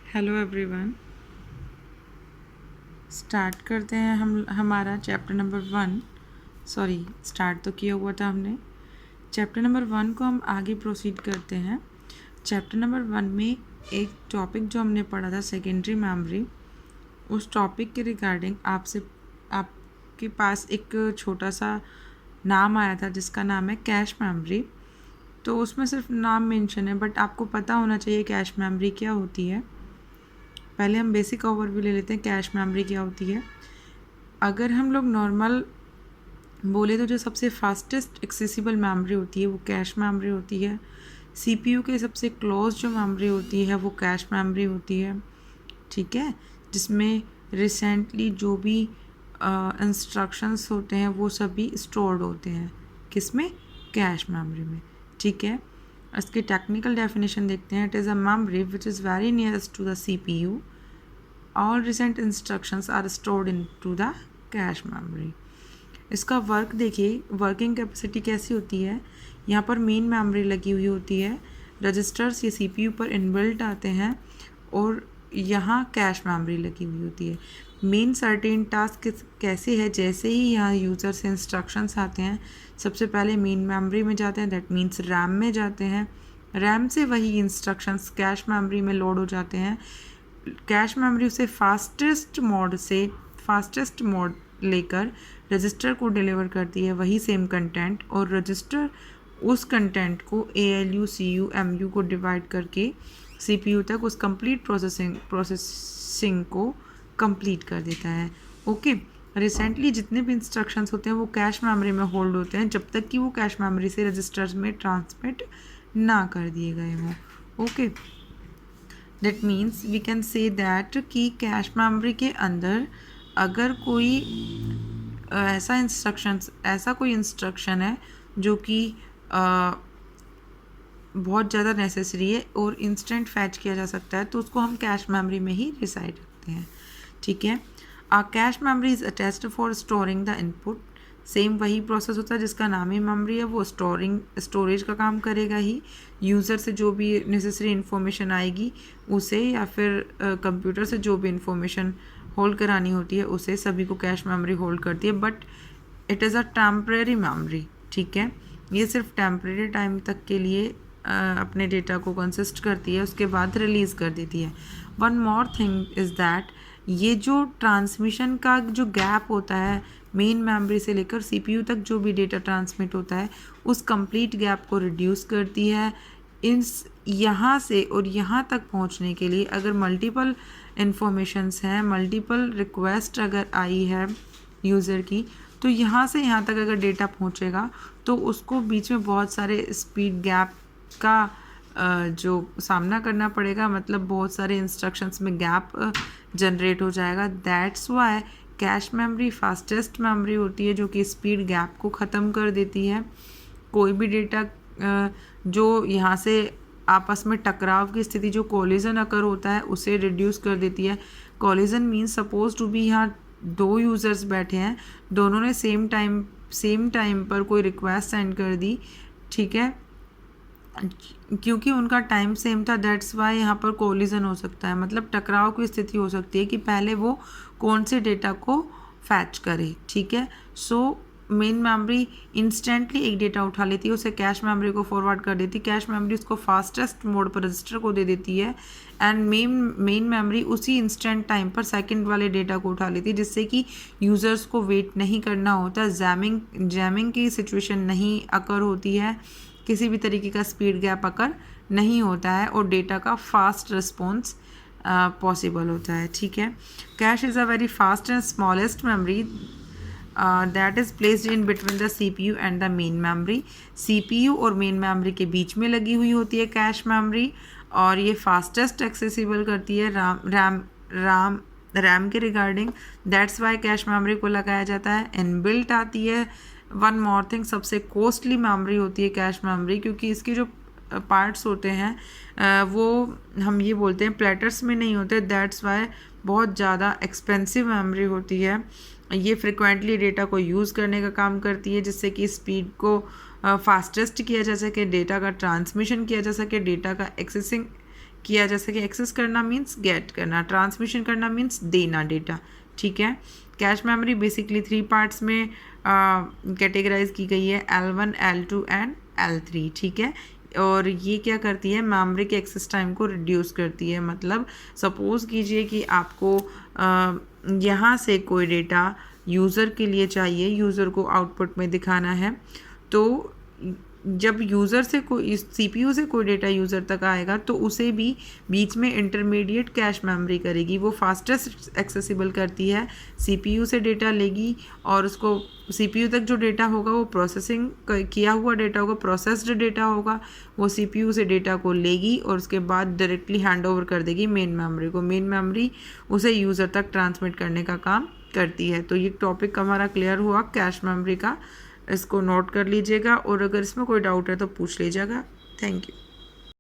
Hello everyone. Start करते हैं हम हमारा चैप्टर नंबर 1। सॉरी, स्टार्ट तो किया हुआ था हमने। चैप्टर नंबर 1 को हम आगे प्रोसीड करते हैं। चैप्टर नंबर 1 में एक टॉपिक जो हमने पढ़ा था सेकेंडरी मेमोरी, उस टॉपिक के रिगार्डिंग आपके पास एक छोटा सा नाम आया था जिसका नाम है कैश मेमोरी। तो उसमें सिर्फ नाम मेंशन है, बट आपको पता होना चाहिए कैश मेमोरी क्या होती है। पहले हम बेसिक ओवरव्यू ले लेते हैं कैश मेमोरी क्या होती है। अगर हम लोग नॉर्मल बोले तो जो सबसे फास्टेस्ट एक्सेसिबल मेमोरी होती है वो कैश मेमोरी होती है। सीपीयू के सबसे क्लोज जो मेमोरी होती है वो कैश मेमोरी होती है, ठीक है, जिसमें रिसेंटली जो भी इंस्ट्रक्शंस होते हैं वो सभी स्टोर्ड होते हैं किसमें, कैश मेमोरी में, ठीक है। इसकी टेक्निकल डेफिनेशन देखते हैं। It is a memory which is very nearest to the CPU. All recent instructions are stored in to the cache memory. इसका वर्क देखिए, वर्किंग कैपेसिटी कैसी होती है। यहाँ पर मेन मेमोरी लगी हुई होती है, रजिस्टर्स ये सीपीयू पर इनबिल्ट आते हैं, और यहाँ कैश मेमोरी लगी हुई होती है। मेन सर्टेन टास्क कैसे है, जैसे ही यहाँ यूज़र से इंस्ट्रक्शंस आते हैं सबसे पहले मेन मेमोरी में जाते हैं, दैट मीन्स रैम में जाते हैं। रैम से वही इंस्ट्रक्शंस कैश मेमोरी में लोड हो जाते हैं। कैश मेमोरी उसे फास्टेस्ट मोड लेकर रजिस्टर को डिलीवर करती है वही सेम कंटेंट, और रजिस्टर उस कंटेंट को ALU CU MU को डिवाइड करके CPU तक उस कंप्लीट प्रोसेसिंग को कंप्लीट कर देता है। ओके, रिसेंटली जितने भी इंस्ट्रक्शंस होते हैं वो कैश मेमोरी में होल्ड होते हैं जब तक कि वो कैश मेमोरी से रजिस्टर्स में ट्रांसमिट ना कर दिए गए हों। Okay, that means we can say that कि कैश मेमोरी के अंदर अगर कोई ऐसा कोई इंस्ट्रक्शन है जो कि बहुत ज़्यादा नेसेसरी है और इंस्टेंट फैच किया जा सकता है, तो उसको हम कैश मेमोरी में ही रिसाइड रखते हैं, ठीक है। Cache memory is attached for storing the input. Same वही प्रोसेस होता है जिसका नाम ही मेमोरी है, वो स्टोरेज का काम करेगा ही। यूज़र से जो भी नेसेसरी इन्फॉर्मेशन आएगी उसे, या फिर कंप्यूटर से जो भी इंफॉर्मेशन होल्ड करानी होती है उसे, सभी को कैश मेमोरी होल्ड करती है। But it is a temporary memory, ठीक है। ये सिर्फ टेम्परेरी टाइम तक के लिए अपने डेटा को कंसिस्ट करती है, उसके बाद रिलीज़ कर देती है। One more thing is that ये जो ट्रांसमिशन का जो गैप होता है मेन मेमोरी से लेकर CPU तक जो भी डेटा ट्रांसमिट होता है उस कंप्लीट गैप को रिड्यूस करती है। यहाँ से और यहाँ तक पहुँचने के लिए अगर मल्टीपल इन्फॉर्मेशंस हैं, मल्टीपल रिक्वेस्ट अगर आई है यूज़र की, तो यहाँ से यहाँ तक अगर डेटा पहुँचेगा तो उसको बीच में बहुत सारे स्पीड गैप का जो सामना करना पड़ेगा, मतलब बहुत सारे इंस्ट्रक्शंस में गैप जनरेट हो जाएगा। That's why cache memory fastest memory होती है जो कि स्पीड गैप को ख़त्म कर देती है। कोई भी डेटा जो यहाँ से आपस में टकराव की स्थिति, जो कोलिजन अकर होता है, उसे रिड्यूस कर देती है। Collision means suppose to be यहाँ दो यूज़र्स बैठे हैं, दोनों ने सेम टाइम पर कोई रिक्वेस्ट सेंड कर दी, ठीक है, क्योंकि उनका टाइम सेम था, दैट्स वाई यहाँ पर कोलिजन हो सकता है, मतलब टकराव की स्थिति हो सकती है कि पहले वो कौन से डेटा को फैच करे, ठीक है। सो मेन मेमोरी इंस्टेंटली एक डेटा उठा लेती है, उसे कैश मेमोरी को फॉरवर्ड कर देती है, कैश मेमोरी उसको फास्टेस्ट मोड पर रजिस्टर को दे देती है, एंड मेन मेमोरी उसी इंस्टेंट टाइम पर सेकंड वाले डेटा को उठा लेती है, जिससे कि यूज़र्स को वेट नहीं करना होता, जैमिंग की सिचुएशन नहीं अकर होती है, किसी भी तरीके का स्पीड गैप अकर नहीं होता है, और डेटा का फास्ट रिस्पॉन्स पॉसिबल होता है, ठीक है। Cash is a very fast and smallest memory that is placed in between the CPU and the main memory. CPU और मेन मेमोरी के बीच में लगी हुई होती है कैश मेमोरी, और ये फास्टेस्ट एक्सेसिबल करती है रैम के regarding. That's why cache memory को लगाया जाता है, इनबिल्ट आती है। वन मोर थिंग, सबसे कॉस्टली मेमोरी होती है कैश मेमोरी, क्योंकि इसके जो पार्ट्स होते हैं वो हम ये बोलते हैं प्लेटर्स में नहीं होते, दैट्स वाई बहुत ज़्यादा एक्सपेंसिव मेमोरी होती है। ये फ्रिक्वेंटली डेटा को यूज़ करने का काम करती है, जिससे कि स्पीड को फास्टेस्ट किया जा सके, डेटा का ट्रांसमिशन किया जा सके, डेटा का किया जा सके। एक्सेस करना मीन्स गेट करना, ट्रांसमिशन करना मीन्स देना डेटा, ठीक है। कैश मेमोरी बेसिकली 3 पार्ट्स में कैटेगराइज की गई है, L1, L2 एंड L3, ठीक है। और ये क्या करती है, मेमोरी के एक्सेस टाइम को रिड्यूस करती है। मतलब सपोज़ कीजिए कि आपको यहाँ से कोई डेटा यूज़र के लिए चाहिए, यूज़र को आउटपुट में दिखाना है, तो जब यूज़र से कोई CPU से कोई डेटा यूज़र तक आएगा तो उसे भी बीच में इंटरमीडिएट कैश मेमोरी करेगी, वो फास्टेस्ट एक्सेसिबल करती है। CPU से डेटा लेगी और उसको CPU तक जो डेटा होगा वो प्रोसेसिंग किया हुआ डेटा होगा, प्रोसेस्ड डेटा होगा, वो CPU से डेटा को लेगी और उसके बाद डायरेक्टली हैंड ओवर कर देगी मेन मेमोरी को। मेन मेमोरी उसे यूज़र तक ट्रांसमिट करने का काम करती है। तो ये टॉपिक हमारा क्लियर हुआ कैश मेमोरी का, इसको नोट कर लीजिएगा और अगर इसमें कोई डाउट है तो पूछ लीजिएगा। Thank you.